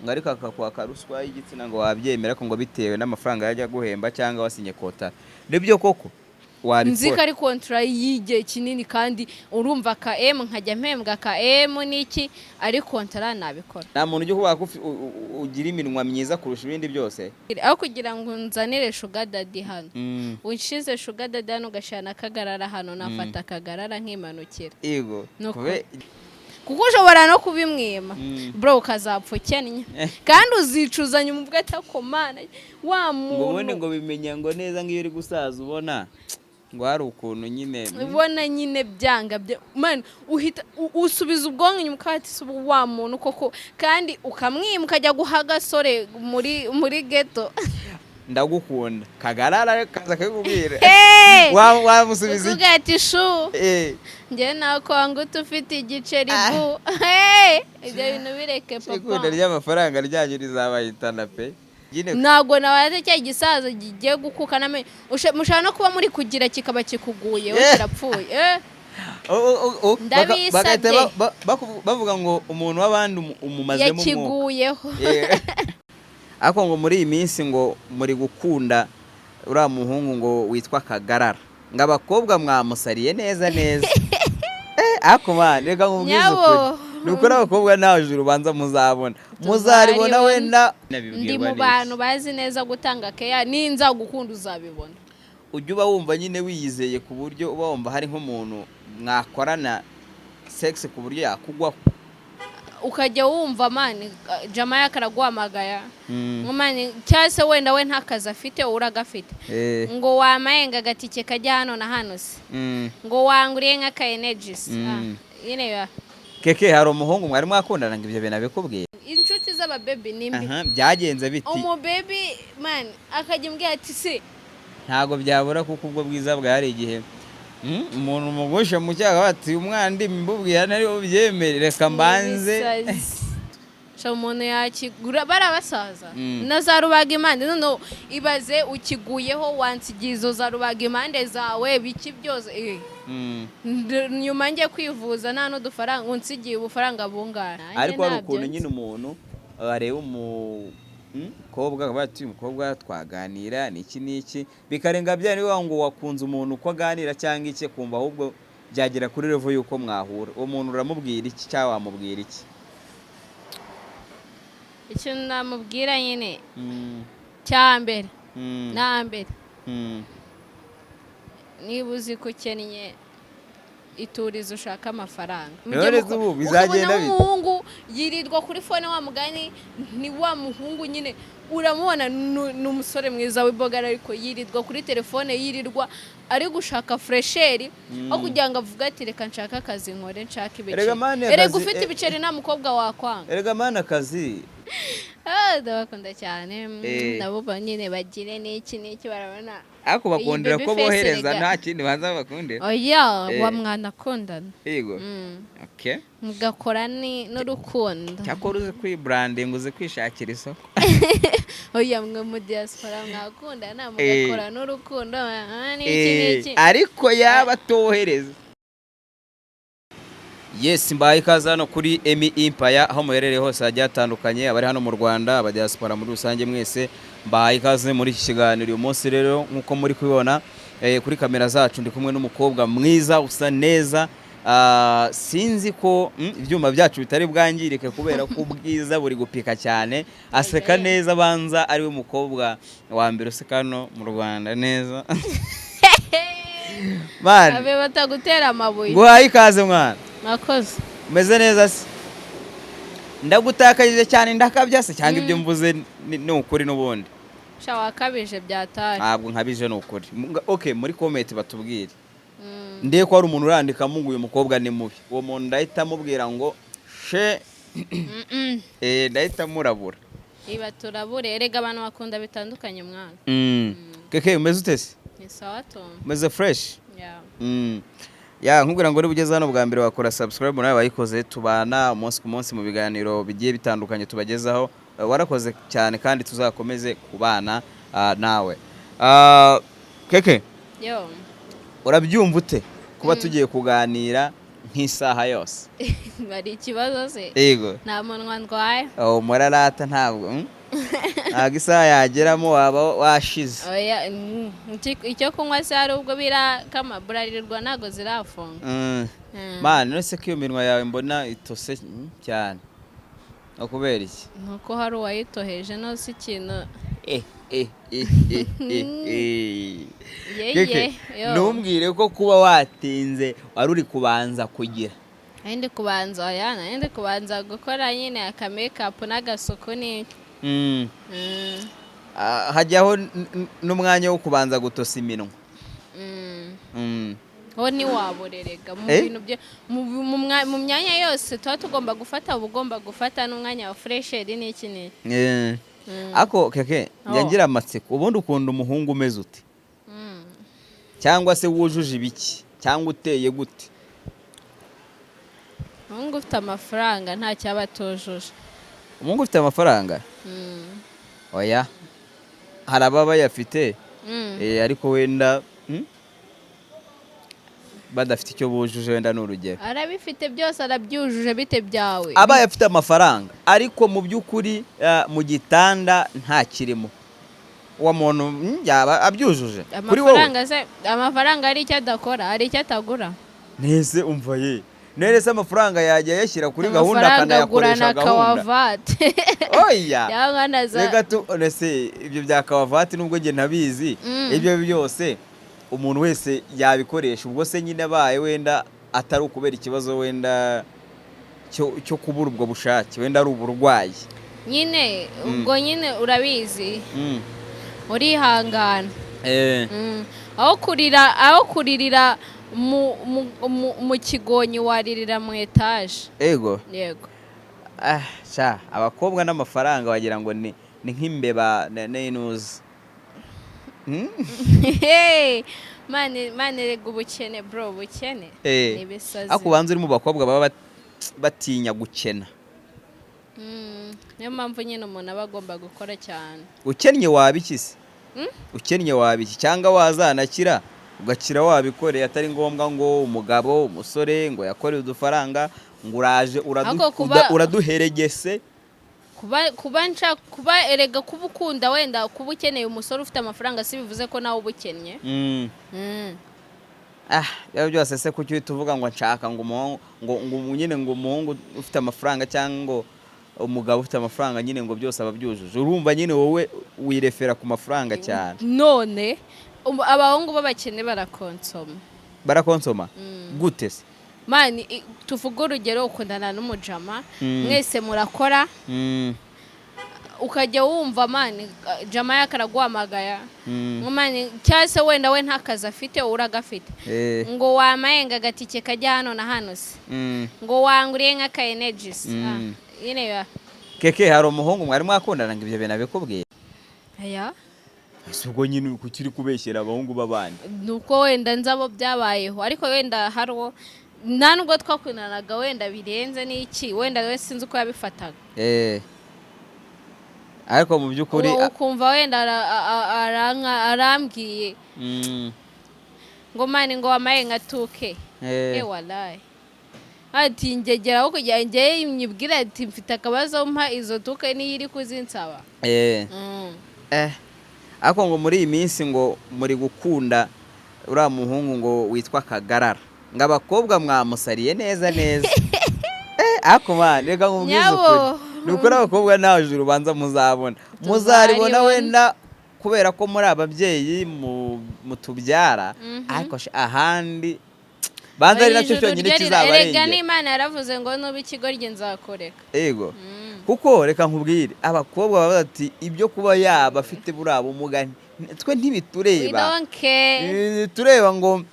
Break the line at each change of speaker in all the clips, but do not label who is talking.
ngo ariko akakwaka ruswa y'igitsina ngo wabyemera ko ngo bitewe n'amafaranga yajya guhemba cyangwa wasinye kota nibyo koko wabikora
nzi ko ari kontra y'igihe kinini kandi urumva ka M nkajya mpembwa ka M n'iki ari kontra nabikora
nta muntu ujye kuba ugira iminwa myiza kurusha ibindi byose
aho kugira ngo nzanire sugar daddy hano unshize sugar daddy hano gashana kagarara hano nafata kagarara nk'imanukira
yego
kuko ushobora no kubimwima bro ukazapfa ukennye kandi uzicuzanya umubwe atakomana wa muntu
ubone ngo bimenya ngo neza nk'iyo uri gusaza ubona ngo hari ukuntu nyine
ubona nyine byanga man uhita usubiza ubwonko inyuma ukati wa muntu koko kandi ukamwima ukajya guha gasore muri ghetto
ndagukunda kagarara kaza kakubwira
wamusubiza iki ugati shu nge nakwanga utufite igiceri bu ibyo bintu bireke papa
ikunda ry'amafaranga ryanyu rizabahitana pe
ntabwo nawe cya gisaza gigiye gukuka namenye mushaka no kuba muri kugira kikaba kikuguye we kirapfuye ndabisabye
bavuga ngo umuntu w'abandi umumazemo umwuka
yakiguyeho
ariko ngo muri iyi minsi ngo muri gukunda uriya muhungu ngo witwa Kagarara ngo abakobwa mwamusariye neza ariko man reka nkubwize ukuri nuko n'abakobwa nawe urubanza muzaribona wenda
ndi mu bantu bazi neza gutanga keya ninza gukunda uzabibona
ujye uba wumva nyine wiyizeye ku buryo uba wumva hari nk'umuntu mwakorana sex ku buryo yakugwaho
ukajya wumva mani jama yakaraguhamagaya mani cyase wenda we ntakazi afite uragafite ngo wamayenga agatike kajya hano na hano se ngo wanguriye nk'aka energies yine
keke hari umuhungu mwari mwakundana ngo ibyo bintu abikubwiye
inshuti z'ababebi nimbi
byagenze biti
umubebi man akajya mbwira ati se
ntago byabura kuko ubwo bwiza bwari igihe umuntu mugushe mu cyaga bati umwana ndi mbubwira nari ubyemerere kambanze
umuntu yakigura barabasaza na za rubaga impande none ibaze ukiguyeho wansigizo za rubaga impande zawe biki byose nyuma ngiye kwivuza nta n'udufaranga unsigiye ubufaranga bungana
ariko hari ukuntu nyine umuntu areba umukobwa bati umukobwa twaganira n'iki bikarenga bya ni ngo wakunze umuntu uko aganira cyangwa iki kumva ahubwo byagera kuri level yuko mwahura uwo muntu uramubwira iki cyangwa wamubwira iki
icyo namubwira nyine cyambere nambere niba uzi ko ukennye iturize ushaka amafaranga
bizagenda
umuhungu yirirwa kuri fone wa mugani ni wa muhungu nyine uramubona n'umusore mwiza w'ibogara ariko yirirwa kuri telefone yirirwa ari gushaka fresheri aho kugira ngo avuga ati reka nshaka akazi nkore nshaka ibiceri erega ufite ibiceri nta mukobwa wakwanga
erega mana akazi
ndabakunda cyane nabo nyine bagire n'iki barabona
ariko bakundira ko bohereza nta kindi baza bakunde
oya wa mwana akundana
yego okay
mugakora n'urukundo
cyakora uzi kwibranding uzi kwishakira isoko
oya mwe mu diaspora mwakundana mugakora n'urukundo n'iki
ariko yaba tohereza yes mbaye ikaze hano kuri Emi Empire aho muherereye hose hagiye hatandukanye abari hano mu Rwanda aba diaspora muri rusange mwese mbaye ikaze muri iki kiganiro uyu munsi rero nkuko muri kubibona kuri kamera zacu ndi kumwe n'umukobwa mwiza usa neza sinzi ko ibyuma byacu bitari bwangirike kubera ko ubwiza buri gupika cyane aseka neza banza ari we mukobwa wa mbere useka no mu Rwanda neza man
abe batagutera amabuye
guhaye ikaze mwana
nakoze
umeze neza se ndagutakaje cyane ndakabya se cyangwa ibyo mvuze ni ukuri n'ubundi
sha wakabije byatari
ntabwo nkabije ni ukuri okay muri comment batubwire ndiye ko hari umuntu urandika ngo uyu mukobwa ni mubi uwo muntu ndahita mubwira ngo she ndahita murabura
iba turabure erega abantu bakunda bitandukanye mwana
keke umeze utese
ni sawa to
umeze fresh
yeah
nkubwira ngo ugeze hano bwa mbere wakora subscribe nawe bayikoze tubana umunsi ku munsi mu biganiro bigiye bitandukanye tubagezaho warakoze cyane kandi tuzakomeze kubana nawe keke
yo
urabyumva ute kuba tugiye kuganira nk'isaha yose.
bari ikibazo se
Yego.
nta munwa ndwaye.
Murarata ntabwo ntabwo isaha yageramo waba washize.
Oya, icyo kunywa se hari ubwo birakama Bralirwa ntago zirafunga.
Man, none se ko iyo minwa yawe mbona itose cyane ukubera iki?
Nuko hari uwayitoheje no si ikintu.
Keke ntumbwire ko kuba watinze wari uri kubanza kugira.
Ndi kubanza yana ndi kubanza gukora nyine aka makeup n'agasuku n'iki.
Hajyaho n'umwanya wo kubanza gutosa iminwa.
Ho ni waborerega mu bintu bye mu myanya yose tuba tugomba gufata ubugomba gufata n'umwanya wa fresheri n'iki n'iki.
Ako keke ngira amatsiko ubundi ukunda umuhungu umeze ute? Cyangwa se wujuje ibiki cyangwa uteye gute?
Umuhungu ufite amafaranga nta cyaba atujuje.
Umuhungu ufite amafaranga? Oya, hari ababa yafite ariko wenda badafite icyo bujuje wenda n'urugero.
Arabifite byose arabyujuje bite byawe.
Abaye afite amafaranga ariko mu by'ukuri mu gitanda nta kirimo. Uwo muntu yaba abyujuje kuri wowe?
Amafaranga ari icyo adakora, ari icyo atagura.
Nese umva ye. Nese amafaranga yajya yashyira kuri gahunda akanayakoresha gahunda. Oya. Rega tu nese ibyo bya kawavati nubwo nge ntabizi. Ibyo byose umuntu wese yabikoresha ubwo se nyine baye wenda atari ukubera ikibazo wenda cyo kubura ubwo bushake wenda ari uburwayi.
Nyine ubwo nyine urabizi. Urihangana. Aho kuririra mu kigonyi waririra mu etaje.
Yego.
Yego.
Abakobwa n'amafaranga wagira ngo ni nk'imbeba n'inuzi.
Mane rega ubukene bro, ubukene
ni bisazi. Akubanza uri mu bakobwa baba batinya gukena.
Niyo mpamvu nyine umuntu aba agomba gukora cyane.
Ukennye wabikise? Ukennye wabiki cyangwa wazanakira ugakira wabikoreye atari ngombwa ngo umugabo umusore ngo yakoreye udufaranga ngo uraje uraduheregese. Kuba erega kuba ukunda wenda kuba ukeneye umusore ufite amafaranga si bivuze ko nawe ubukennye. Byaba byose se kuki uhita uvuga ngo nshaka ngo nyine ngo umuhungu ufite amafaranga cyangwa umugabo ufite amafaranga nyine ngo byose ababyujuje. Urumva nyine wowe wirefera ku mafaranga cyane.
None abahungu b'abakene barakonsoma gute se? Mani tuvuga urugero ukundana n'umujama mwese murakora ukajya wumva mani jama yakaraguhamagaya mani cyase wenda we ntakazi afite uragafite ngo wamayenga gatike kajya hano na hano se ngo wanguriye nk'aka energies yine ya
keke hari umuhungu mwari mwakundana ngo ibyo bintu abikubwiye?
Aya
ubwo nyine kukiri kubeshyera abahungu babandi
nuko wenda nzabo byabayeho ariko wenda hariho nta nubwo twakundanaga wenda birenze n'iki wenda we sinzi uko yabifataga.
Ariko mu by'ukuri
ukumva wenda arambwiye ngo mani ngo wamaye nka tuke walayi ati ngegeraho kugira njye nyibwira ati mfite akabazo mpa izo tuke niyo iri kuzinsaba.
Ariko ngo muri iyi minsi ngo muri gukunda uriya muhungu ngo witwa Kagarara ngo abakobwa mwamusariye neza. Ako man reka nkubwize ukuri nuko abakobwa nta juru ubanza muzaribona wenda kubera ko muri ababyeyi mutubyara ariko ahandi banza ari nacyo cyonyine kizabarengera.
Erega n'Imana yaravuze ngo nuba ikigoryi nzakoreka.
Yego. Kuko reka nkubwire abakobwa baba bati ibyo kuba yaba afite buraba umugani twe ntibitureba. Tureba ngo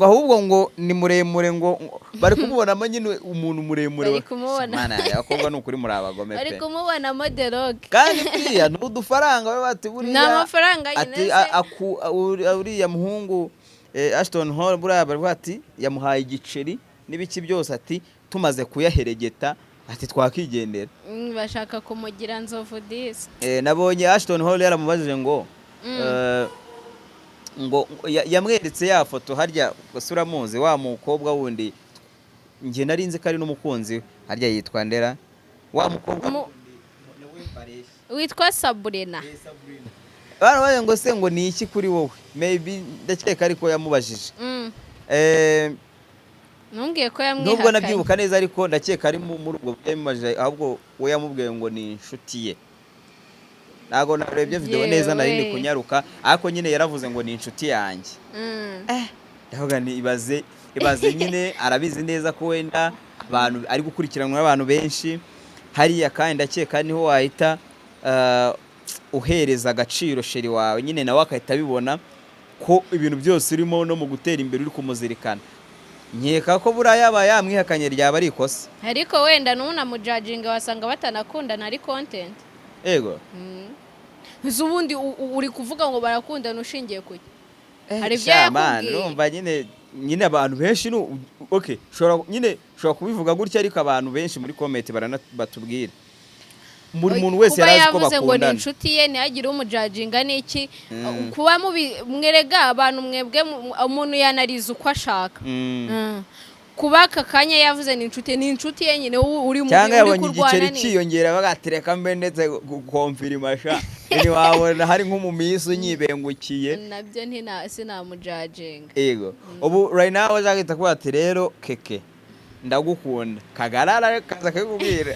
ahubwo ngo ni muremure ngo bari kumubona nyine umuntu muremure.
Bari kumubona.
Mana abakobwa n'ukuri muri abagome pe.
Bari kumubona modelogue.
Kandi buriya n'udufaranga baba bati buriya.
N'amafaranga
nyine se. Uriya muhungu Ashton Hall buriya bari bati yamuhaye igiceri n'ibiki byose ati tumaze kuyaheregeta ati twakigendera.
Bashaka kumugira nzovu disi.
Nabonye Ashton Hall yaramubajije ngo ngo yamweretse ya foto harya gasura muzi wa mukobwa wundi nge nari nzi ko ari n'umukunzi we harya yitwa Ndera wa mukobwa
witwa Sabrina
barabaye ngo se ngo ni iki kuri wowe maybe ndakeka ariko yamubajije
ntumbwiye ko yamwihakanye
nubwo nabyibuka neza ariko ndakeka ari muri ubwo yamubajije ahubwo we yamubwiye ngo ni inshuti ye ntago narebye video neza nari ndi kunyaruka ariko nyine yaravuze ngo ni inshuti yanjye ndavuga ni ibaze nyine arabizi neza ko wenda abantu ari gukurikiranwa n'abantu benshi hariya kandi ndakeka niho wahita uhereza agaciro sheri wawe nyine nawe akahita abibona ko ibintu byose urimo no mu gutera imbere uri kumuzirikana nkeka ko buriya yaba yamwihakanye ryaba ari ikosa
ariko wenda n'unamujajinga wasanga batanakundana ari content
ego
ubundi uri kuvuga ngo barakundana ushingiye kuki hari ibyo yakubwiye
urumva nyine abantu benshi okay ushobora kubivuga gutya ariko abantu benshi muri comment batubwira buri muntu wese yarazi ko bakundana
ngo ni inshuti ye ntihagire umujajinga n'iki kuba mwerega abantu mwebwe umuntu yanariza uko ashaka kuba aka kanya yavuze ni inshuti ye nyine uri mu
cyangwa yabonye igiceri cyiyongera bagatereka mbe ndetse gukonfirmasha ni wabona hari nko mu minsi unyibengukiye
nabyo sinamujajinga
yego ubu right now azagita kuba ati rero keke ndagukunda kagarara kaza kugubwira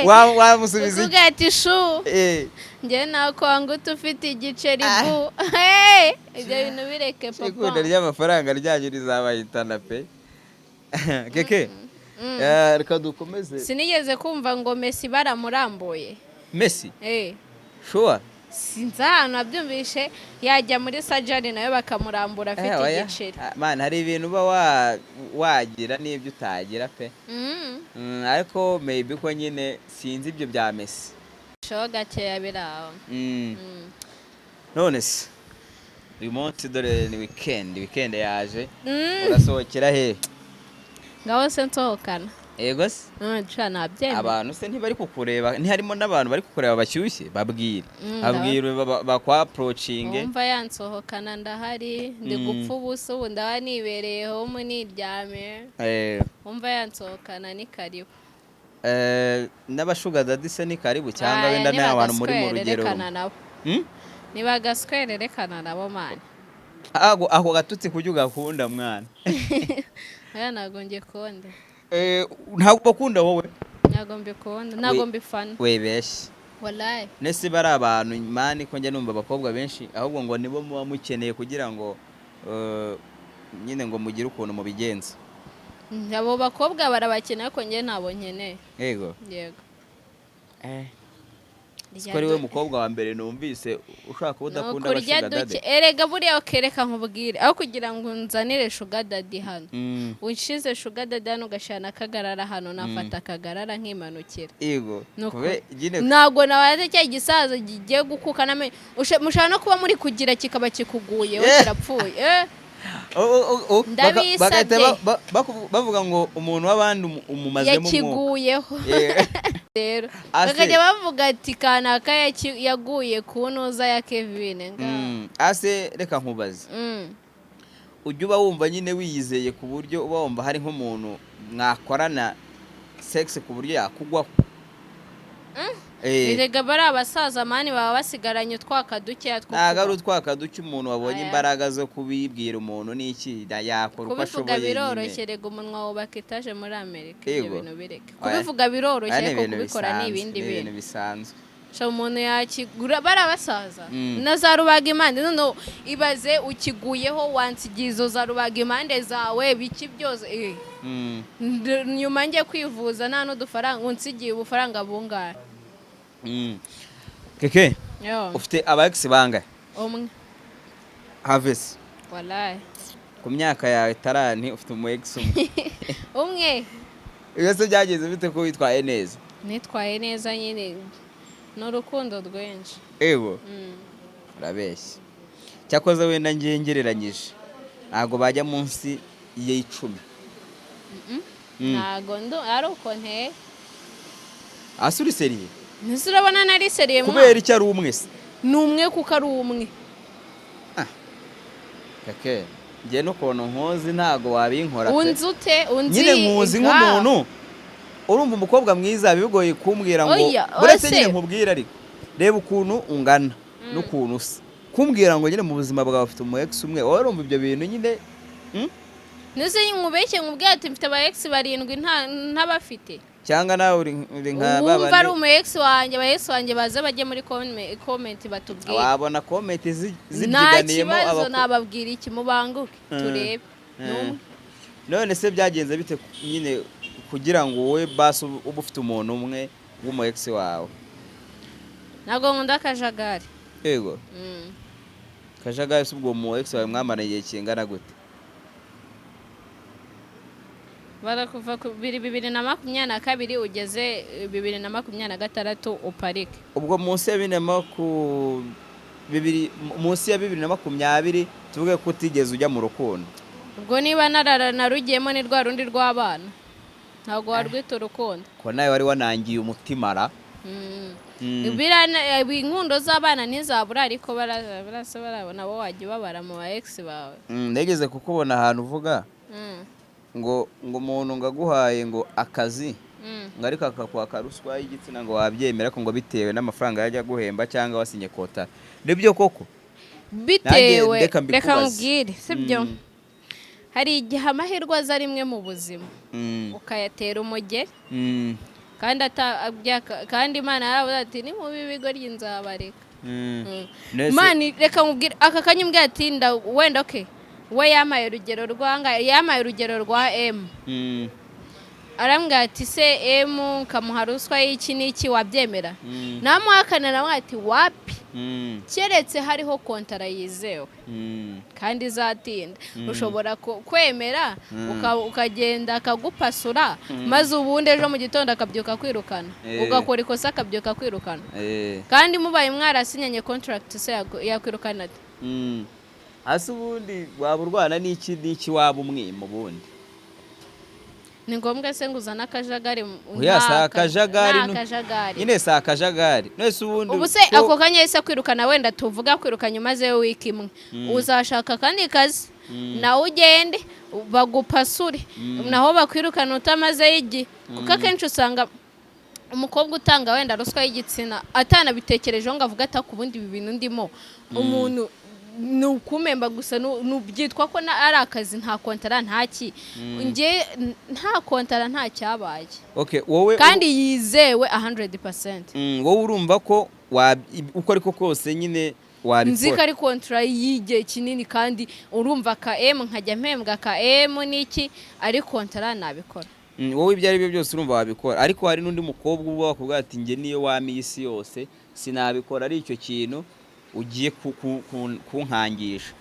wamusubiza
uvuga ati shu nge nakwanga ufite igiceri bu ibyo bintu bireke papa
ikunda ry'amafaranga ryanyu rizabahitana pe keke reka dukomeze
sinigeze kumva ngo Messi baramurambuye
Messi
sure sinzi ahantu abyumvishe yajya muri sajari nayo bakamurambura afite igiceri
man hari ibintu uba wagira n'ibyo utagira pe ariko maybe ko nyine sinzi ibyo bya Messi
shoga gakeya biraho
none se uyu munsi dore ni weekend yaje urasohokera he
ngaho se nsohokana
ego se abantu se ntibari kukureba ntiharimo n'abantu bari kukureba bashyushye babwire bakwa approaching
umva yansohokana ndahari ndi gupfa ubusa ubu ndaba nibereyeho muniryame umva yansohokana ni karibu
n'abashuga dadi se ni karibu cyangwa wenda n'abantu muri mu rugero
nibagaswererekana nabo mani
ako gatutsi kujya ugakunda mwana
ntabwo ngikunda
ntabwo bakunda wowe
ntabwo mbikunda ntabwo mbifana
webeshye
wallahi
nese bari abantu mani ko njya numva abakobwa benshi ahubwo ngo nibo muba mukeneye kugira ngo nyine ngo mugire ukuntu mubigenza
abo bakobwa barabakeneye ko njye ntabwo nkeneye
yego
siko
ari we mukobwa wa mbere numvise ushaka kuba udakunda abashuga dadi
erega buriya ukereka nkubwire aho kugira ngo nzanire shuga dadi hano unshize shuga dadi hano ugashana akagarara hano nafata akagarara nk'imanukira
yego
ntabwo nabaze cya gisaza gigiye gukuka mushobora no kuba muri kugira kikaba kikuguye we kirapfuye ndabisabye
bavuga ngo umuntu w'abandi umumazemo umwuka
yakiguyeho rero bakajya bavuga ati kanaka yaguye ku ntuza ya Kevin
ase reka nkubaze ujya uba wumva nyine wiyizeye ku buryo uba wumva hari nk'umuntu mwakorana sex ku buryo yakugwaho
erega bari abasaza mani baba basigaranye utwaka dukeya two
ntabwo ari utwaka duke umuntu wabonye imbaraga zo kubibwira umuntu n'iki yakora uko ashoboye
kubivuga biroroshye rega umunwa wubaka etaje muri Amerika ibyo bintu bireke kubivuga biroroshye ariko kubikora ni ibindi bintu
bisanzwe
umuntu yakigura bari abasaza na za rubaga impande none ibaze ukiguyeho wansigizo za rubaga impande zawe biki byose nyuma ngiye kwivuza nta n'udufaranga unsigiye ubufaranga bungana
keke ufite aba-ex bangahe
umwe
Havesi
wallahi
ku myaka yawe tarani ufite umu-ex
umwe
ibibazo byageze bite ko witwaye neza
nitwaye neza nyine n'urukundo rwinshi
ego urabeshya cyakoze wenda ngereranyije ntabwo bajya munsi y'10
ntabwo ari uko nteye
asuri seriye
nese urabona nari seriye
kubera icyo ari umwe se
ni umwe kuko ari umwe
kake njye n'ukuntu nkuzi ntago wabinkora pe.
unzi ute unzi
nyine nkuzi nk'umuntu urumva umukobwa mwiza bigoye kumbwira ngo uretse nyine nkubwira ariko reba ukuntu ungana n'ukuntu usa kumbwira ngo nyine mu buzima bwawe ufite umu ex umwe wowe urumva ibyo bintu nyine
nese nkubeshye nkubwira ati mfite aba ex 7 ntabafite
cyangwa nawe uri nka baba
wumva ari umu ex wanjye aba ex wanjye baze bajye muri comment batubwire
wabona comment zibyiganiyemo
nta kibazo nababwira iki mubanguke turebe none
se byagenze bite nyine kugira ngo wowe basi uba ufite umuntu umwe w'umu ex wawe?
ntabwo nkunda akajagari.
Yego. Kajagari se ubwo mu ex wawe mwamara igihe kingana gute?
Barakuva ku 2022 ugeze 2026 uparike.
Ubwo munsi ya 2020 tuvuge ko utigeze ujya mu rukundo.
Ubwo niba narugiyemo ni rwa rundi rw'abana ntabwo warwita urukundo.
Ko nawe wari wanangiye umutima ra.
Inkundo z'abana ntizabura ariko barabona bo wajya babara mu ba ex bawe.
Ndegeze kukubona ahantu uvuga ngo umuntu ngaguhaye ngo akazi ngo ariko akakwaka ruswa y'igitsina ngo wabyemera ko ngo bitewe n'amafaranga yajya guhemba cyangwa wasinye kota. Nibyo koko?
Bitewe reka mubwire sibyo. Hari igihe amahirwe aza rimwe mu buzima ukayatera umugeri kandi Imana yaravuze ati ni mu bigo ry'inzabareka. Imana reka mubwire aka kanyumbwe ati wenda okay we yamaye urugero rwa M arambwira ati se M kamuha ruswa y'iki n'iki wabyemera? Namuhakanira ati wapi keretse hariho kontara yizewe kandi izatinda ushobora kwemera ukagenda akagupasura maze ubundi ejo mu gitondo akabyuka kwirukana ugakora ikosa akabyuka kwirukana kandi mubaye mwarasinyanye contract se yakwirukana ati
hasi ubundi waba urwana n'iki waba umwimo bundi
ni ngombwa se nguzana akajagari
nyine sa akajagari nese ubundi
ubu se ako kanya yese kwirukana wenda tuvuga kwirukanye umaze wiki imwe uzashaka kandi kazi nawe ugende bagupasure naho bakwirukana utamaze igi kuko akenshi usanga umukobwa utanga wenda ruswa y'igitsina atanabitekerejeho ngo avuga ati kubundi ibi bintu ndimo umuntu nukumemba gusa nubyitwa ko ari akazi nta kontara ntaki nge nta kontara nta cyabaye
wowe
kandi yizewe 100%.
Wowe urumva ko uko ariko kose nyine wabikora
nzika ari kontara y'igihe kinini kandi urumva ka M nkajya mpembwa ka M n'iki ari kontara nabikora.
Wowe ibyo ari byo byose urumva wabikora ariko hari n'undi mukobwa uba wakubwira ati nge niyo wamiye isi yose sinabikora ari icyo kintu ugiye kunkangisha.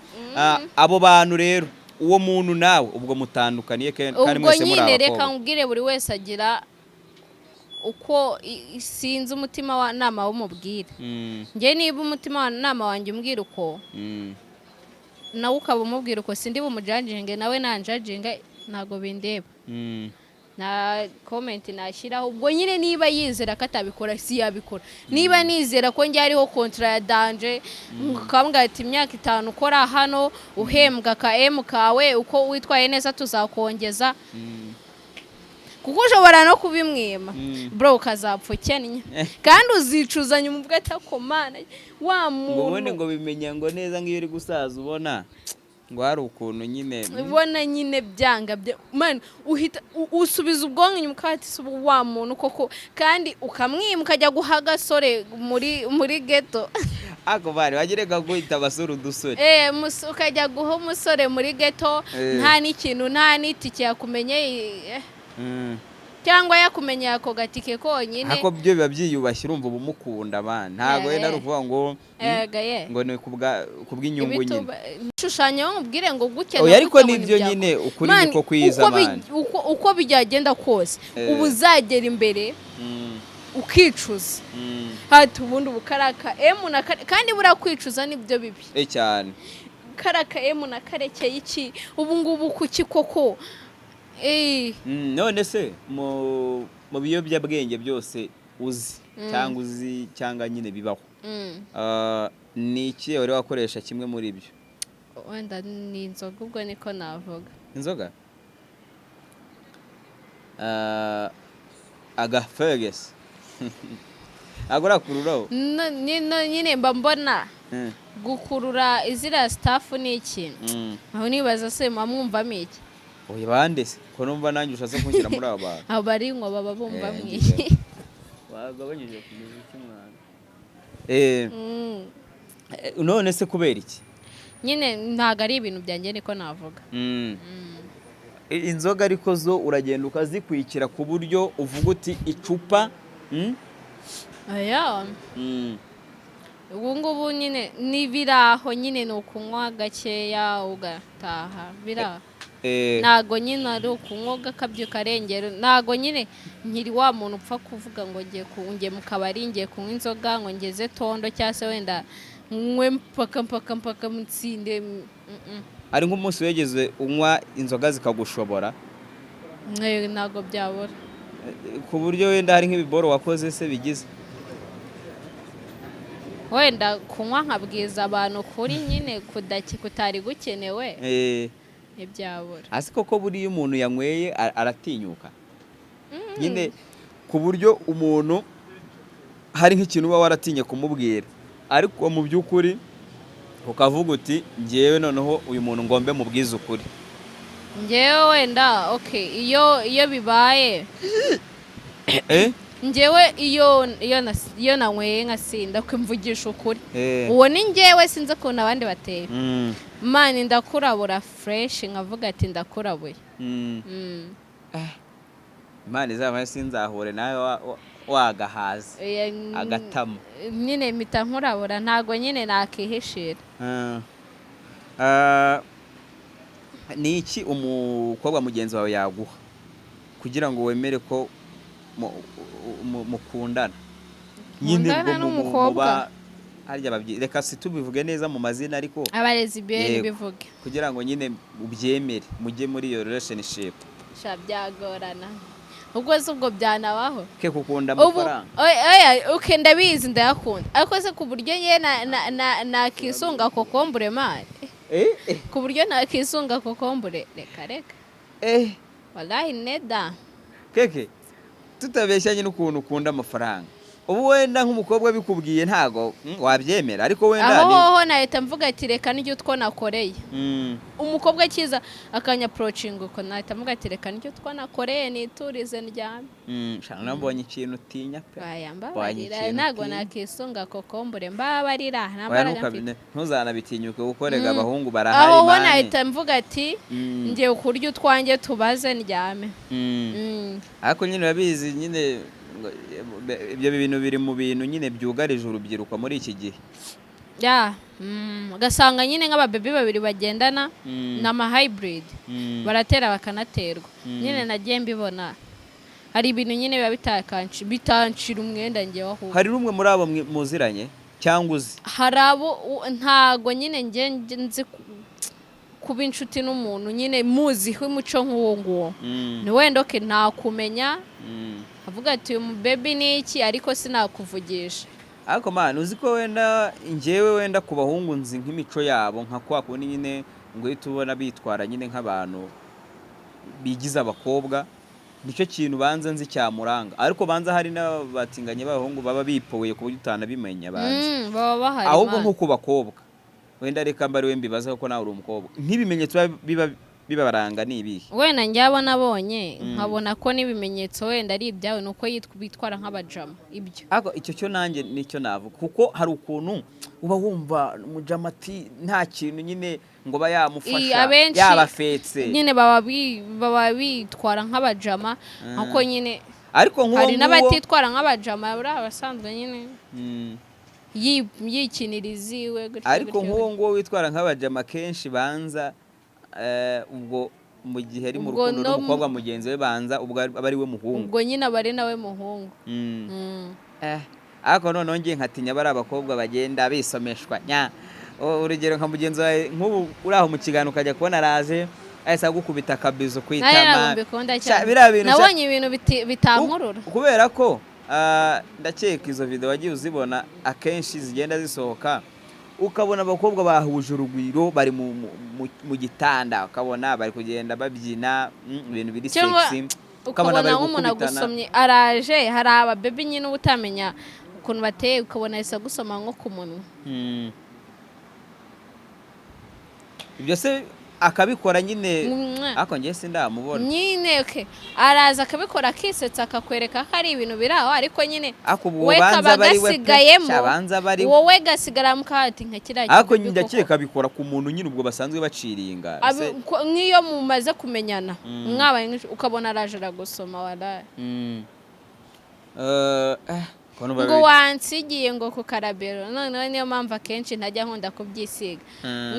Abo bantu rero uwo muntu nawe ubwo mutandukaniye kandi mwese muri abakobwa.
Ubwo nyine reka nkubwire buri wese agira uko sinzi umutima wa nama w'umubwire. Nge niba umutima wa nama wanjye umbwira uko nawe ukaba umubwira uko sindi bumujajinge nawe nanjajinga ntago bindeba. Na comment nashyiraho ubwo nyine niba yizera ko atabikora si yabikora. Niba nizera ko njye hariho kontra ya danje ukambwira ati imyaka 5 ukora hano uhembwa ka M kawe uko witwaye neza tuzakongeza kuko ushobora no kubimwima bro ukazapfa ukennye kandi uzicuzanya umubwe atakomana wa muntu
ngo bimenya ngo neza ngiyo uri gusaza ubona ngo hari ukuntu nyine
ubona nyine byanga man uhita usubiza ubwonko inyuma ukati subu wa muntu koko kandi ukamwima ukajya guhaga sore muri ghetto
ako bari wagereka guhita basura udusore
ukajya guha umusore muri ghetto nta n'ikintu nta n'itike yakumenye cyangwa yakumenye ako gatike konyine
ako byo biba byiyubashye urumva ubumukunda abana ntago yenda ruvuga ngo ni kubw'inyungu nyine
shushanya nkubwire ngo gukena
oya ariko nibyo nyine ukuri niko kwiza abana
uko byagenda kose ubu uzagera imbere ukicuza hati ubundi ubukaraka M na kandi burakwicuza nibyo bibi
cyane
karaka M na karekeye iki ubu ngubu kuki koko
none se mu biyobyabwenge byose uzi cyangwa nyine bibaho ni iki wari wakoresha kimwe muri ibyo?
wenda ni inzoga ubwo niko navuga.
Inzoga agaferges agorakururaho
nyine mba mbona gukurura izira staff ni ikintu aho nibaza se mwumvamo iki.
oya bande se ko numva nanjye ushatse kunshyira muri aba bantu
abo bari ngo baba bumva mwiki
wagabanyije kumeze cy'umwana none se kubera iki
nyine ntago ari ibintu byanjye niko navuga.
inzoga ariko zo uragenda ukazikwikira ku buryo uvuga uti icupa
aya ubu ngubu nyine n'ibiraho nyine ni ukunywa gakeya ugataha biraho ntago nyine ari ukunywa gakabyo karengero ntago nyine nkiri wa muntu upfa kuvuga ngo ngiye mu kabari ngiye kunywa inzoga ngo ngeze tondo cyangwa se wenda nkwe mpaka mutsinde.
ari nk'umunsi wegeze unywa inzoga zikagushobora
ntago byabura
ku buryo wenda hari nk'ibiboro wakoze se bigize
wenda kunywa nkabwiza abantu kuri nyine kutari gukenewe ntibyabura.
hasi koko buriya umuntu yanyweye aratinyuka nyine ku buryo umuntu hari nk'ikintu uba waratinye kumubwira ariko mu by'ukuri ukavuga uti ngewe noneho uyu muntu ngombe mubwize ukuri.
ngewe wenda iyo bibaye ngewe iyo nanyweye nkasinda kwimvugisha ukuri uwo ni ngewe sinzi ukuntu abandi bateye mani ndakurabura fresh nkavuga ati ndakurabuye.
imana izaba sinzahure nawe wagahaza agatama
nyine mpita nkurabura ntago nyine nakihishira.
ni iki umukobwa mugenzi wawe yaguha kugira ngo wemere ko mukundana
nyine n'umukobwa
harya ababyeyi reka si tubivuge neza mu mazina ariko
abarezi bene bivuge
kugira ngo nyine ubyemere mujye muri iyo relationship
byagorana ubwo ubwo byanabaho
ke kukunda amafaranga
ndabizi ndayakunda ariko se ku buryo ye nakisunga kokombure mari ku buryo nakisunga kokombure reka wallahi neda
keke tutabeshyanye n'ukuntu ukunda amafaranga ubu wenda nk'umukobwa bikubwiye ntago wabyemera ariko wenda
aho nahita mvuga ati reka n'ibyo two nakoreye umukobwa akiza akanya approaching uko nahita mvuga ati reka n'ibyo two nakoreye niturize ndyame
shana mbonye ikintu utinya pe
bayambabarira ntago nakisunga kokombure mbabarira nambaraga mfite
ntuzanabitinyuke gukorega abahungu barahari
aho nahita mvuga ati ngiye kurya utwanjye tubaze ndyame
ariko nyine babizi nyine ibyo bintu biri mu bintu nyine byugarije urubyiruko muri iki gihe
ugasanga nyine nk'ababebi babiri bagendana n'ama hybrid baratera bakanaterwa nyine nagiye mbibona hari ibintu nyine biba bitancira umwenda ngewe ahubwo.
hari rumwe muri abo muziranye cyangwa uzi?
hari abo ntago nyine nzi kuba inshuti n'umuntu nyine muziho umuco nk'uwo nguwo ni wenda ntakumenya avuga ati uyu mubebi ni iki ariko sinakuvugisha.
ariko man uzi ko wenda njyewe wenda ku bahungu nzi nk'imico yabo nka kwa kundi nyine ngo uhita ubona bitwara nyine nk'abantu bigize abakobwa nicyo kintu banza nzi cyamuranga ariko banza hari n'abatinganye b'abahungu baba bipoye ku buryo utanabimenya banza
baba bahari
ahubwo nko ku bakobwa wenda reka mbari we mbibaza ko nawe uri umukobwa nk'ibimenyetso bibaranga ni ibihe?
wenda njyabo nabonye nkabona ko n'ibimenyetso wenda ari ibyawe nuko bitwara nk'abajama ibyo
ariko icyo cyo nanjye nicyo navuga kuko hari ukuntu uba wumva umujama ati nta kintu nyine ngo ba yamufasha yabafetse
nyine baba bitwara nk'abajama nkuko nyine
ariko
hari n'abatitwara nk'abajama buri abasanzwe nyine yikinira iziwe
ariko nk'uwo nguwo witwara nk'abajama kenshi banza ubwo mu gihe ari mu rukundo n'umukobwa mugenzi we banza ubwo aba ari we muhungu
ubwo nyine aba ari nawe muhungu
ariko noneho ngiye nkatinya bari abakobwa bagenda bisomeshwa urugero nka mugenzi wawe nk'ubu uri aho mu kiganiro ukajya kubona araje ahise agukubita akabizo kwitama
nabonye ibintu bitankurura
kubera ko ndakeka izo video wagiye uzibona akenshi zigenda zisohoka ukabona abakobwa bahuje urugwiro bari mu gitanda, ukabona bari kugenda babyina ibintu biri sexy,
ukabona nk'umuntu agusomye araje, hari ababebi nyine uba utamenya ukuntu bateye, ukabona yahise agusoma nko ku munwa.
Ibyo se akabikora nyine, ariko njye sindamubona
nyine. Okay, araza akabikora akisetsa akakwereka ko ari ibintu biri aho, ariko nyine
we kaba gasigayemo,
wowe gasigara mukahati nka kiriya kintu.
ariko ndakeka bikora ku muntu nyine ubwo basanzwe baciringa
nk'iyo mumaze kumenyana mwabaye ukabona araje aragusoma waraye ngo wansigiye ngo ku karabero. Noneho niyo mpamvu akenshi ntajya nkunda kubyisiga.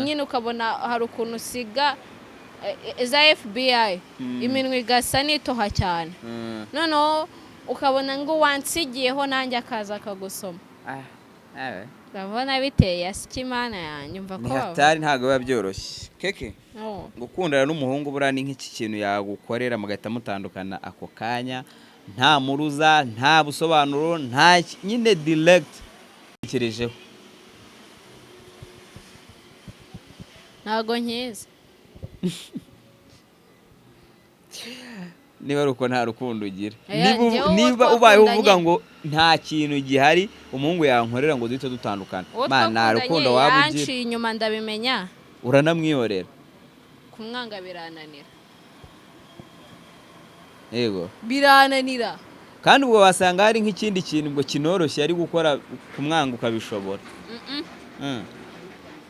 Nyine ukabona hari ukuntu usiga za FBI iminwa igasa n'itoha cyane, noneho ukabona ngo wansigiyeho nanjye akaza akagusoma. urabona biteye asiki imana yanjye umva ko
hatari ntago biba byoroshye. Keke gukundana n'umuhungu buriya ni nk'iki kintu yagukorera mugahita mutandukana ako kanya, nta muruza, nta busobanuro, nta nyine direct kirejeho.
ntago nkiza
niba ruko nta rukundo ugira, niba ubaye uvuga ngo nta kintu gihari umuhungu yankorera ngo duhite dutandukana, man nta rukundo waba ugira.
Yanciye inyuma ndabimenya,
uranamwihorera.
Kumwanga birananira.
Yego
birananira,
kandi ubwo wasanga hari nk'ikindi kintu ngo kinoroshye ari gukora kumwanga ukabishobora.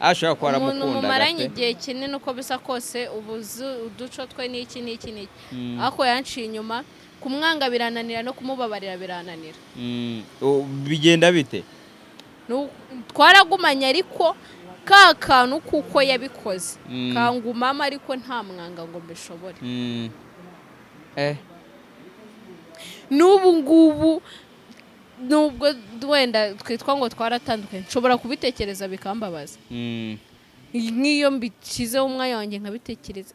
ashaka ko aramukunda
umuntu mumaranye igihe kinini uko bisa kose uduco twe n'iki ako yanciye inyuma, kumwanga birananira no kumubabarira birananira.
Bigenda bite?
Twaragumanye ariko ka kantu kuko yabikoze kangumama, ariko nta mwanga ngo mbishobore. N'ubu ngubu nubwo wenda twitwa ngo twaratandukanye nshobora kubitekereza bikambabaza. Nk'iyo mbikizeho umwanya wanjye nkabitekereza.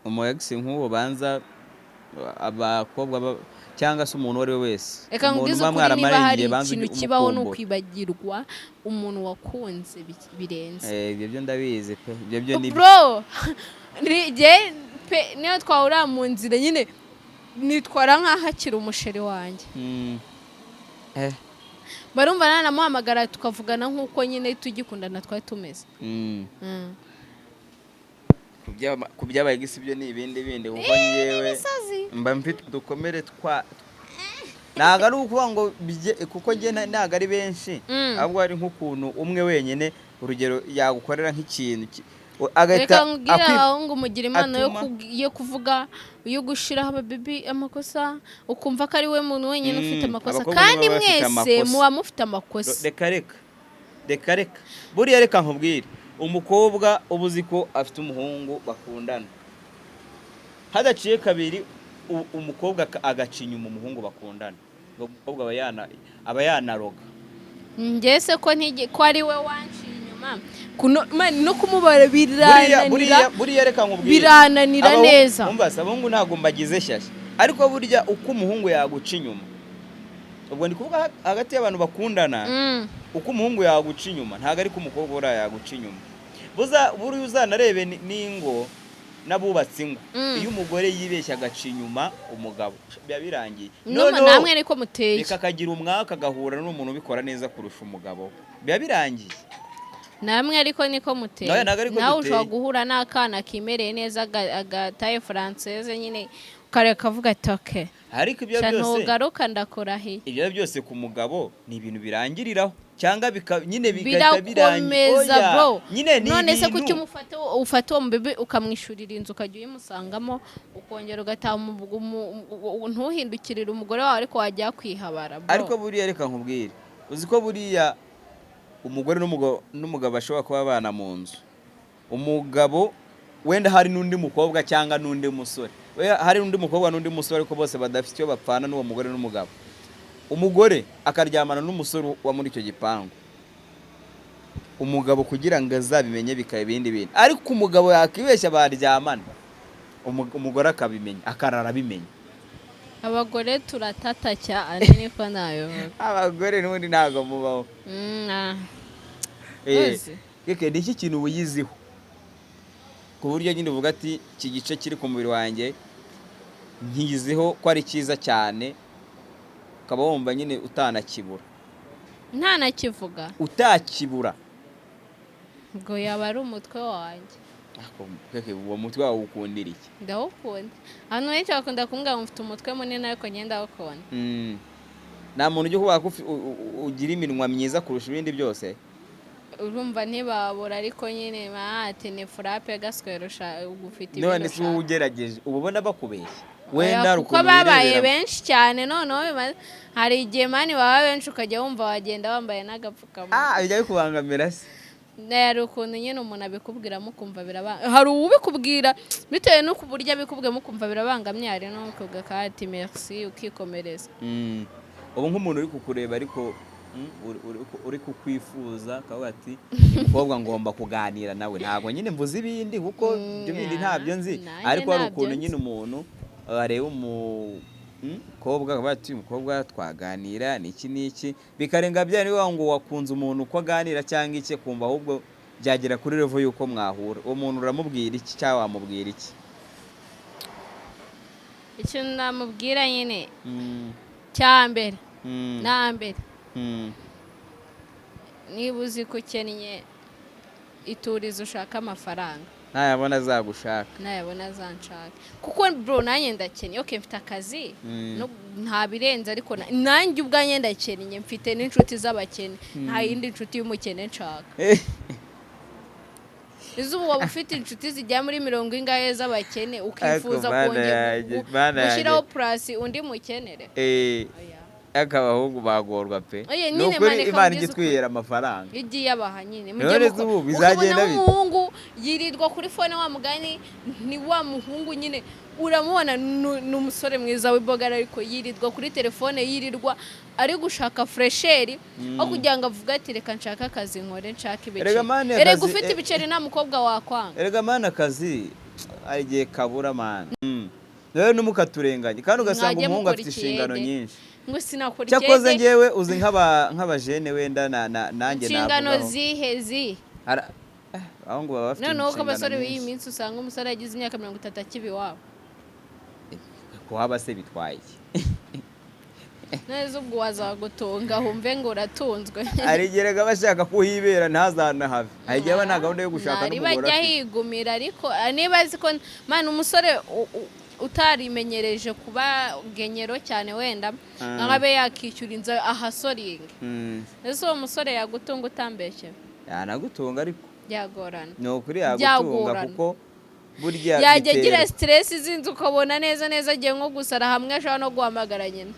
Umu ex nk'uwo banza abakobwa cyangwa se umuntu wari we wese,
reka ngubwize ukuri niba hari ikintu kibaho no kwibagirwa umuntu wakunze birenze.
Ibyo ndabizi pe, ibyo ni
bro. Niyo twahura mu nzira nyine nitwara nk'aho akiri umusheri wanjye. Barumva nanamuhamagara tukavugana nk'uko nyine tugikundana twari tumeze.
Ku byabaye gisi byo ni ibindi kuko ngewe mba mfite udukomere ntago ari ukuvuga ngo kuko nge ntago ari benshi, ahubwo ari nk'ukuntu umwe wenyine urugero yagukorera nk'ikintu agahita
abahungu mugira impano yo kuvuga, yo gushiraho ababibi amakosa ukumva ko ari we muntu wenyine ufite amakosa, kandi mwese muba mufite amakosa.
Reka buriya reka nkubwire, umukobwa ubuzi ko afite umuhungu bakundana, hadaciye kabiri umukobwa agaca inyuma umuhungu bakundana, umukobwa aba yanaroga.
Ngese ko ari we wanciye inyuma no kumubara birananira.
Buriya reka nkubwire
birananira neza.
Umbaza abahungu ntago mbagize shyashya, ariko burya uko umuhungu yaguca inyuma, ubwo ndi kuvuga hagati y'abantu bakundana, uko umuhungu yaguca inyuma ntago ari ko umukobwa ura yaguca inyuma. Buriya uzanarebe n'ingo n'abubatse ingo, iyo umugore yibeshya agaca inyuma umugabo biba birangiye.
Namwe niko muteye,
reka akagira umwaka agahura n'umuntu ubikora neza kurusha umugabo, biba birangiye.
Namwe ariko niko muteye. Nawe ushobora guhura n'akana kimereye neza agataye française nyine ukareka avuga ati okay,
ariko ibyo byose
ntugaruka ndakora he.
Ibyo byose ku mugabo ni ibintu birangiriraho, cyangwa nyine
birakomeza bro. None se kuki ufata uwo mbebe ukamwishurira inzu ukajya uyimusangamo ukongera ugataha ntuhindukirire umugore wawe ariko wajya kwihabara bro.
Ariko buriya reka nkubwire, uzi ko buriya umugore n'umugabo bashobora kuba abana mu nzu, umugabo wenda hari n'undi mukobwa cyangwa n'undi musore, hari n'undi mukobwa n'undi musore ariko bose badafite icyo bapfana n'uwo mugore n'umugabo. Umugore akaryamana n'umusore wa muri icyo gipangu, umugabo kugira ngo azabimenye bikaba ibindi bintu, ariko umugabo yakibeshya baryamana umugore akabimenya akarara abimenye.
Abagore turatata cyane niko nayo.
Abagore n'undi ntago mubaho.
Uzi?
Keke ni iki kintu wiyiziho ku buryo nyine uvuga ati iki gice kiri ku mubiri wanjye nkiyiziho ko ari cyiza cyane ukaba wumva nyine utanakibura
nta nakivuga
utakibura
ngo yaba ari umutwe wanjye.
Keke uwo mutwe wawe ukundira iki?
Ndawukunda. Abantu benshi bakunda kumbwira ngo mfite umutwe munini ariko njye ndawukunda.
Nta muntu ujya kuvuga ko ugira iminwa myiza kurusha ibindi byose?
Urumva ntibabura ariko nyine ati ni furape gaswerusha ugufite ibintu.
None se ugerageje uba ubona bakubeshya wenda
kuko babaye benshi cyane noneho hari igihe mani baba benshi ukajya wumva wagenda wambaye n'agapfukamunwa.
Bijya bikubangamira se?
Hari ukuntu nyine umuntu abikubwiramo ukumva birabanga, hari uwubikubwira bitewe n'uko uburyo abikubwiramo ukumva birabangamye, hari n'ukuvuga ati merci ukikomereza.
Ubu nk'umuntu uri kukureba ariko uri kukwifuza akavuga ati umukobwa ngomba kuganira nawe, ntabwo nyine mvuze ibindi kuko ibyo bindi ntabyo nzi, ariko hari ukuntu nyine umuntu areba umukobwa akavuga ati umukobwa twaganira n'iki n'iki, bikarenga bya niba ngo wakunze umuntu uko aganira cyangwa iki, kumva ahubwo byagera kuri level yuko mwahura, uwo muntu uramubwira iki cyangwa wamubwira iki?
Icyo namubwira nyine cya mbere na mbere, niba uzi ko ukennye iturize ushaka amafaranga,
ntayabona azagushaka,
ntayabona azanshaka, kuko bro nanjye ndakennye. Okay, mfite akazi nta birenze ariko nanjye ubwanjye ndakennye, mfite n'inshuti z'abakene, nta yindi nshuti y'umukene nshaka. Izuba waba ufite inshuti zijya muri mirongo ingahe z'abakene ukifuza kongera gushyiraho plus undi mukenere?
Akaba ahubwo bagorwa pe. Nukuri Imana igitwihera amafaranga
igiye abaha nyine
bizagenda bite?
Umuhungu yirirwa kuri phone wa mugani, ni wa muhungu nyine uramubona n'umusore mwiza w'ibogara ariko yirirwa kuri telefone, yirirwa ari gushaka fresheri aho kugira ngo avuga ati reka nshaka akazi nkore nshaka ibiceri. Erega ufite ibiceri nta mukobwa wakwanga.
Erega mana akazi ari gihe kabura mana. Rero numukaturenganye kandi ugasanga umuhungu afite inshingano nyinshi.
Ngo sinakora
ikende. Cyakoze ngewe uzi nk'abajene wenda nanjye navuga.
Inshingano zihezi.
Aho ngo baba bafite inshingano.
Noneho ko abasore b'iyi minsi usanga umusore yagize imyaka 30 akibi wabo.
Kuhaba se bitwaye iki?
Neza ubwo wazagutunga humve ngo uratunzwe.
Arigerega bashaka kuhibera ntazanahave. Ahigiye aba nta gahunda yo gushaka n'umugore.
Ari bajya higumira ariko niba azi ko mana umusore utarimenyereje kuba genyero cyane wenda nkabe yakishyura inzu ahasoringa. Ese uwo musore yagutunga utambeshye? Yanagutunga
ariko
byagorana.
No kuri yagutunga kuko burya
yajya agira stress izinze ukabona neza agiye nko gusara hamwe ashobora no guhamagara nyine.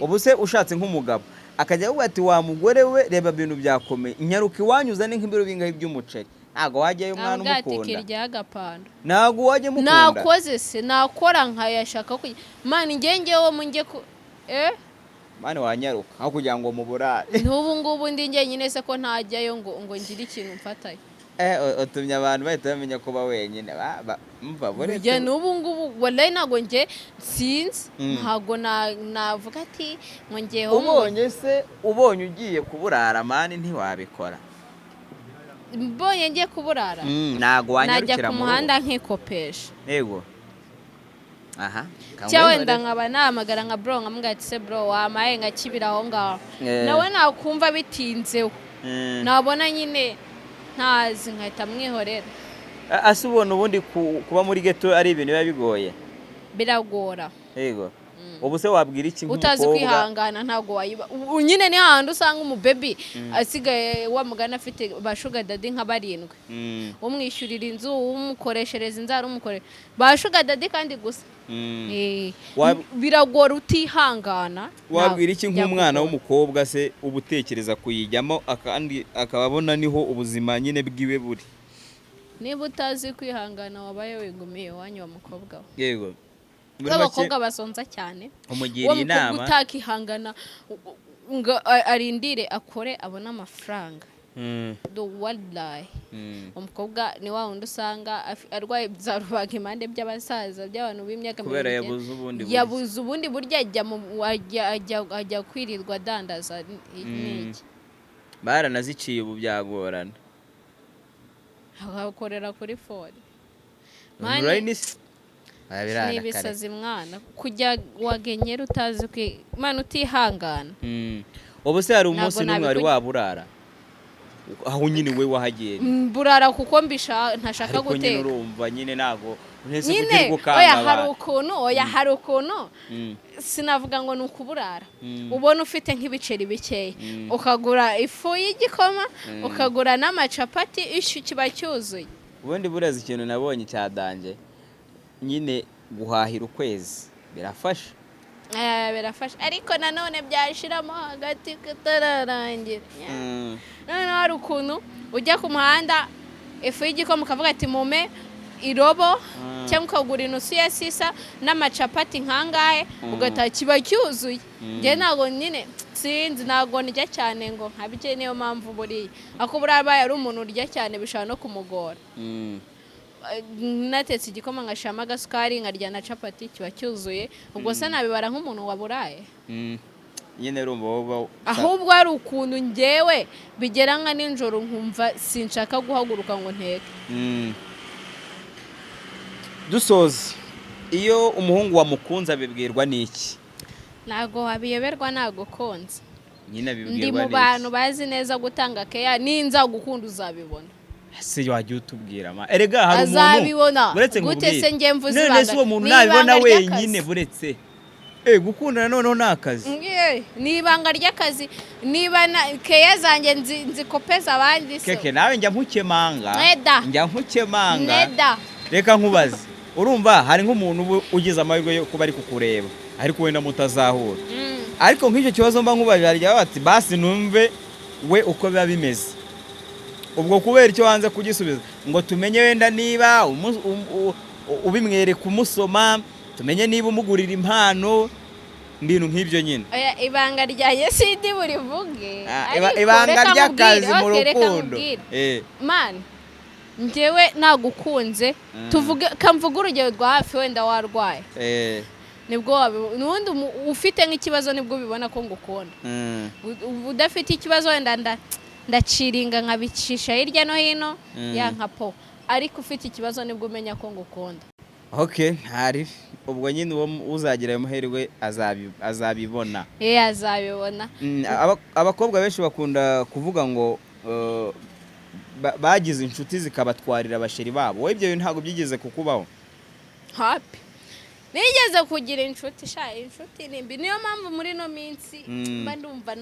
Ubu se ushatse nk'umugabo akajya avuga ati wa mugore we reba ibintu byakomeye inyaruka iwanyuza ni nk'ibiro bingahe by'umuceri, ntago wajyayo umwana umukunda, ntago wajya mukunda.
Nakoze se nakora nkayashaka mani ngengewe munge ko
mani wanyaruka aho kugira ngo muburare.
N'ubu ngubu ndi nyine se ko ntajyayo ngo ngire ikintu mfatayo.
Utumye abantu bahita bamenya ko ba wenyine mva bore.
Je n'ubu ngubu wallahi nago nge since ntago navuga ati ngeho.
Ubonye ugiye kuburara mani ntiwabikora.
Mbonye ngiye kuburara
ntago wanyarukira
najya ku muhanda nkikopesha.
Yego. Aha.
Cyawe ndangaba nahamagara nka bro nkamubwira ati se bro wamaye ngakibira aho ngaho. Nawe nakumva bitinzeho. Nabona nyine ntazi nkahita mwihorera.
Ase ubona ubundi kuba muri ghetto ari ibintu biba bigoye?
Biragora.
Yego. Ubu se wabwira iki nk'umukobwa?
Utazi kwihangana ntago wayiba. Nyine ni handi usanga umubebi asigaye wa mugana afite bashuga dadi nka 7. Umwishyurira inzu, umukoreshereza inzara umukore. Bashuga dadi kandi gusa. Biragora utihangana.
Wabwira iki nk'umwana w'umukobwa se ubutekereza kuyijyamo akandi akababona niho ubuzima nyine bwiwe buri?
Niba utazi kwihangana wabaye wigumiye wanyu wa mukobwa.
Yego.
Abakobwa basonza cyane.
Umugira inama
utakihangana ngo arindire akore abona amafaranga. Do wallahi. Umukobwa ni wa wundi usanga arwaye byarubaga impande by'abasaza by'abantu b'imyaka
20
yabuze ubundi burya ajya kwirirwa dandaza n'iki.
baranaziciye ubu byagorana.
agakorera kuri fone
Online
ni ibisazi mwana kujya wagenyera utazi kwi mana utihangana.
Ubu se hari umunsi
Ntabwo
n'umwe wari
nabikugi-
waburara aho nyine we wahagenda
Burara kuko ntashaka
ariko nyine
guteka
urumva nyine ntago ntese
nyine
kugira gukanga
oya hari
abantu.
ukuntu hari ukuntu sinavuga ngo ni ukuburara ubona ufite nk'ibiceri bikeya ukagura ifu y'igikoma ukagura n'amacapati ishu kiba cyuzuye.
Ubundi burezi ikintu nabonye cyadanje nyine guhahira ukwezi birafasha.
Birafasha ariko nanone byashiramo hagati katararangira. None hari ukuntu ujya ku muhanda ifu y'igikoma ukavuga ati mume irobo cyangwa ukagura inusu ya sisa n'amacapati nkangahe ugataha kiba cyuzuye. Njye ntabwo nyine sinzi ntabwo ndya cyane ngo nkabye niyo mpamvu buriya ako burabaye ari umuntu urya cyane bishobora no kumugora. Natetse igikoma ngashiramo agasukari nkarya na capati kiba cyuzuye ubwo se nabibara nk'umuntu waburaye.
Nyine urumva wowe
ahubwo hari ukuntu njyewe bigera nka nijoro nkumva sinshaka guhaguruka ngo nteke.
Dusoza iyo umuhungu wamukunze abibwirwa n'iki?
Ntago wabiyoberwa ntago konze
Nyine
ndi
abibwirwa
mu bantu bazi neza gutanga keya ninza gukunda uzabibona.
Se wajya utubwira ma erega hari umuntu
azabibona
buretse
gute se njye mvuze
ibanga none uwo muntu nabibona wenyine buretse gukundana noneho nakazi
ni ibanga ry'akazi niba keya zanjye nzikopeza abandi se
keke nawe njya nkukemanga
neda
reka nkubaze urumva hari nk'umuntu ugize amahirwe yo kuba ari kukureba ariko wenda mutazahura ariko nk'icyo kibazo mba nkubaje arya bati basi numve we uko biba bimeze ubwo kubera icyo wanze kugisubiza ngo tumenye wenda niba ubimwereka umusoma tumenye niba umugurira impano ibintu nk'ibyo nyine.
Ibanga ryanjye sindi burivuge
ibanga ry'akazi mu rukundo
man njyewe nagukunze tuvuge kamvuga urugero rwa hafi wenda warwaye nibwo n'ubundi ufite nk'ikibazo nibwo ubibona ko ngukunda. Udafite ikibazo wenda ndaciringa nkabicisha hirya no hino nkapo ariko ufite ikibazo nibwo umenya ko ngukunda.
Ntari ubwo nyine uwo uzagira ayo mahirwe azabibona.
Azabibona.
Abakobwa benshi bakunda kuvuga ngo bagize inshuti zikabatwarira abasheri babo. Wowe ibyo ntabwo byigeze kukubaho?
Happy nigeze kugira inshuti inshuti nimbi niyo mpamvu muri no minsi mba ndumva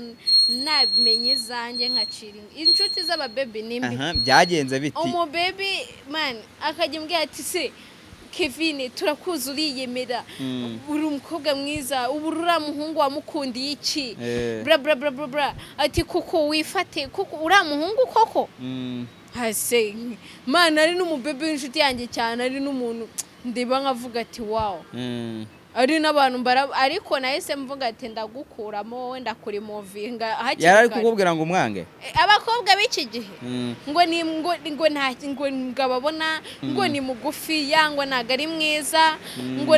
nabimenye zanjye nkaciringa inshuti z'ababebe nimbi.
Byagenze biti
umubebe man akajya mbwira ati se Kevin turakuzi uriyemera uri umukobwa mwiza ubu uriya muhungu wamukundiye iki bra bra bra bra ati kuko wifate kuko uriya muhungu koko hase man ari n'umubebe w'inshuti yanjye cyane ari n'umuntu ndiba nkavuga ati wow ari n'abantu ariko nahise mvuga ati ndagukuramo wenda kuri movinga hakiri
yari kukubwira ngo umwange
abakobwa b'iki gihe ngo ngababona ngo ni mugufi yangwa ntago ari mwiza ngo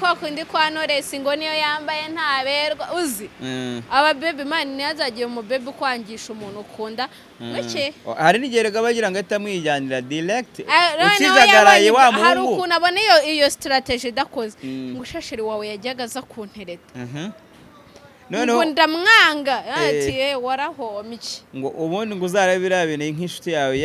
kwa kundi kwa Knowless ngo niyo yambaye ntaberwa uzi ababebe man ntiyazagiye umubebe kwangisha umuntu ukunda muke
hari n'igerega bagira ngo atamwijyanira direct ukizagaraye wa muhungu
hari ukuntu abona iyo strategy idakoze ngo ushashiri wawe yajyaga aza kuntereta ngo ndamwanga ati warahomye
ngo ubundi ngo uzarabira bene nk'inshuti yawe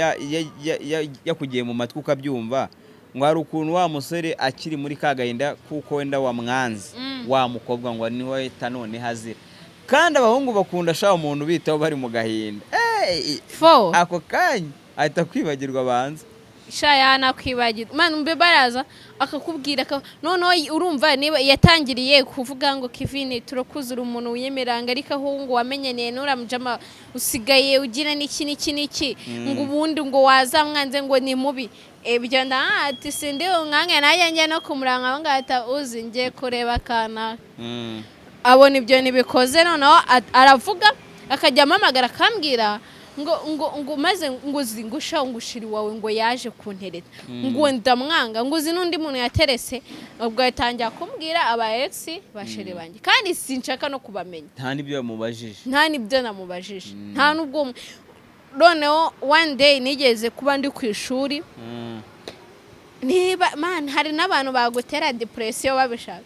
yakugiye mu matwi ukabyumva ngo hari ukuntu wa musore akiri muri kagahinda kuko wenda wamwanze wa mukobwa ngo niwe tanone hazira kandi abahungu bakunda sha umuntu bitaho bari mu gahinda ako kanya ahita kwibagirwa abanza
shaya kwibagirwa man mbe baraza akakubwira noneho urumva niba yatangiriye kuvuga ngo Kevin turakuzura umuntu wiyemeranga ariko ahungu wamenyene nuramujama usigaye ugira n'iki ngo ubundi ngo wazamwanze ngo ni mubi ibyo ati sindi umwange naye njye no kumuranga ngahita uzi ngiye kureba kana abona ibyo nibikoze noneho aravuga akajya amamagara akambwira ngo maze ngo uzi ngo usha ngo ushiri wawe ngo yaje kuntereta ngo ndamwanga ngo uzi n'undi muntu yaterese ubwo yatangira kumbwira aba ex bashiri banjye kandi sinshaka no kubamenya
nta nibyo yamubajije
nta nibyo namubajije nta nubwo noneho one day nigeze kuba ndi ku ishuri niba man hari n'abantu bagutera depression babishaka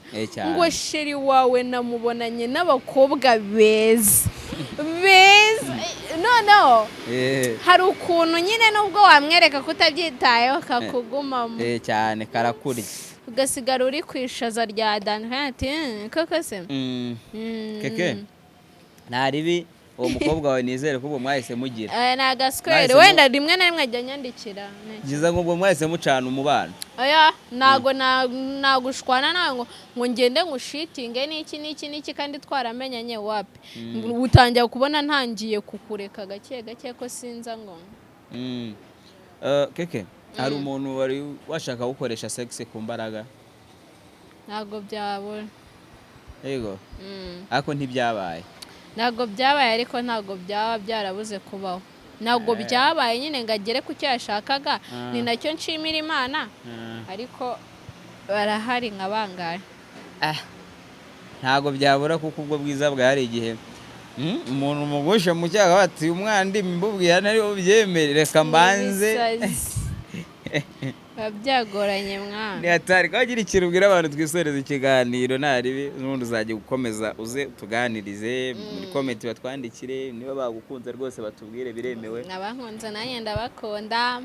ngo sheri wawe namubonanye n'abakobwa beza no hari ukuntu nyine nubwo wamwereka kutabyitayeho kakugumamo
cyane karakurya
ugasigara uri kwishaza rya danhati koko se
keke ntaribi uwo mukobwa wawe nizere ko ubwo mwahise mugira
ni agaswere wenda rimwe na rimwe ajya nyandikira
byiza ngo ubwo mwahise mucana umubano
oya ntago nagushwana nawe ngo ngende ngushitinge n'iki kandi twaramenyanye wapi utangira kubona ntangiye kukureka gake gake ko sinza ngo
keke hari umuntu wari washaka gukoresha sex ku mbaraga
ntago byabura
yego ariko ntibyabaye
ntago byabaye ariko ntago byaba byarabuze kubaho ntago byabaye nyine ngo agere ku cyo yashakaga ni nacyo nshimira Imana ariko barahari nka bangahe
ntago byabura kuko ubwo bwiza bwari igihe umuntu mugusha mu cyaha bati umwandi mbubwira ntari ubyemere reka mbanze
byagoranye mwana
ni atari kagira ikintu ubwira abantu twisoreza ikiganiro ntaribi n'ubundi uzajya gukomeza uze tuganirize muri comment batwandikire niba bagukunze rwose batubwire biremewe
nabankunze nanjye ndabakunda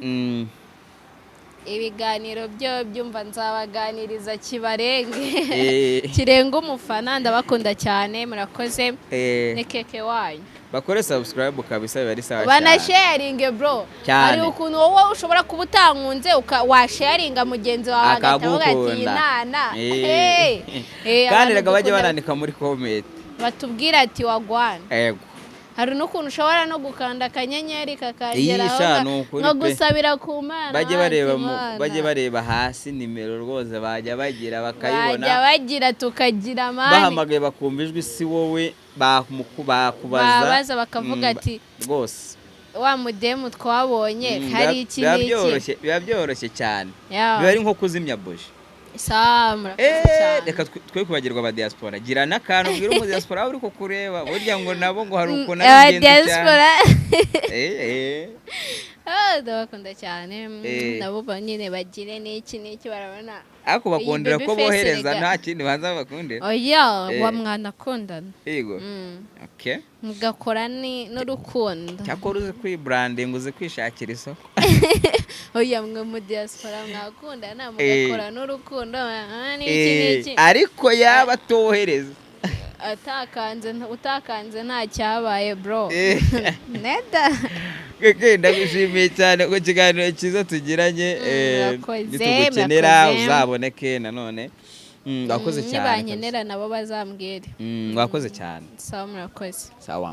ibiganiro byo byumva nzabaganiriza kibarenge kirenga umufana ndabakunda cyane murakoze ni keke wanyu
bakore subscribe kabisa biba ari sawa cyane
bana sharing bro ari ukuntu wowe ushobora kuba utankunze washaringa mugenzi wawe agatavuga ati nana
kandi rega bajye banandika muri comment
batubwira ati wagwana
yego
hari n'ukuntu ushobora no gukanda akanyenyeri kakageraho no gusabira ku Mana
bajye bareba hasi nimero rwose bajya bagira bakayibona
bajya bagira tukagira amani
bahamagaye bakumva ijwi si wowe bakubaza
bakavuga ati
rwose
wa mudemu twabonye hari iki n'iki
biba byoroshye cyane biba ari nko kuzimya buji
samura
reka twe kubagirwa aba diaspora gira n'akantu ubwira umu diaspora uri ko kureba burya ngo nabo ngo hari ukuntu
ari ingenzi cyane ndabakunda cyane nabo nyine bagire n'iki barabona
ariko bakundira ko bohereza nta kindi banza bakundira
oya wa mwana akundana
yego okay
mugakora n'urukundo
cyakora uzi kwibranding uzi kwishakira isoko
oya mwe mu diaspora mwakundana mugakora n'urukundo n'iki
ariko yaba atohereza
utakanze nta cyabaye bro neda
ndagushimiye cyane ko kiganiro cyiza tugiranye nitugukenera uzaboneke nanone wakoze cyane
nibankenera nabo bazambwire
wakoze cyane
sawa murakoze
sawa